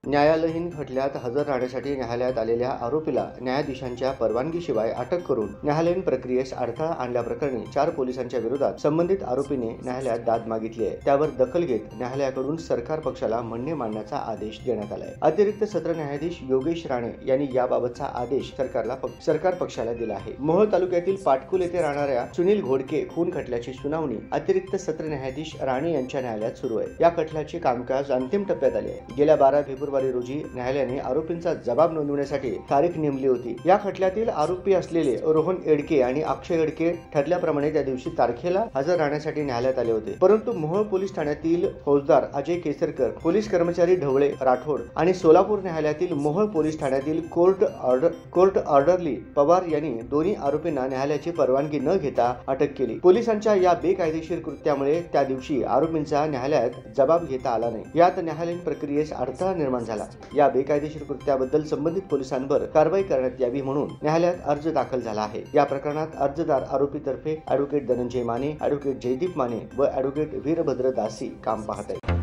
न्यायालयीन खटल्यात हजर राहण्यासाठी न्यायालयात आलेल्या आरोपीला न्यायाधीशांच्या परवानगीशिवाय अटक करून न्यायालयीन प्रक्रियेस अडथळा आणल्याप्रकरणी 4 पोलिसांच्या विरोधात संबंधित आरोपीने न्यायालयात दाद मागितली आहे। त्यावर दखल घेत न्यायालयाकडून सरकार पक्षाला म्हणणे मांडण्याचा आदेश देण्यात आलाय। अतिरिक्त सत्र न्यायाधीश योगेश राणे यांनी याबाबतचा आदेश सरकार पक्षाला दिला आहे। मोहोळ तालुक्यातील पाटकुल येथे राहणाऱ्या सुनील घोडके खून खटल्याची सुनावणी अतिरिक्त सत्र न्यायाधीश राणे यांच्या न्यायालयात सुरू आहे। या खटल्याचे कामकाज अंतिम टप्प्यात आले आहे। गेल्या 12 फेब्रुवारी रोजी न्यायालयाने आरोपींचा जबाब नोंदवण्यासाठी तारीख नेमली होती। या खटल्यातील आरोपी असलेले रोहन एडके आणि अक्षय एडके ठरल्याप्रमाणे त्या दिवशी तारखेला हजर राहण्यासाठी न्यायालयात आले होते, परंतु मोहोळ पोलीस ठाण्यातील फौजदार अजय केसरकर, पोलीस कर्मचारी ढवळे राठोड आणि सोलापूर न्यायालयातील मोहोळ पोलीस ठाण्यातील कोर्ट ऑर्डरली पवार यांनी दोन्ही आरोपींना न्यायालयाची परवानगी न घेता अटक केली। पोलिसांच्या या बेकायदेशीर कृत्यामुळे त्या दिवशी आरोपींचा न्यायालयात जबाब घेता आला नाही। यात न्यायालयीन प्रक्रियेस अडथळा निर्माण झाला। या बेकायदेशीर कृत्याबद्दल संबंधित पोलिसांवर कारवाई करण्यात यावी म्हणून न्यायालयात अर्ज दाखल झाला आहे। या प्रकरणात अर्जदार आरोपीतर्फे ॲडव्होकेट धनंजय माने, ॲडव्होकेट जयदीप माने व ॲडव्होकेट वीरभद्र दासी काम पाहत आहेत।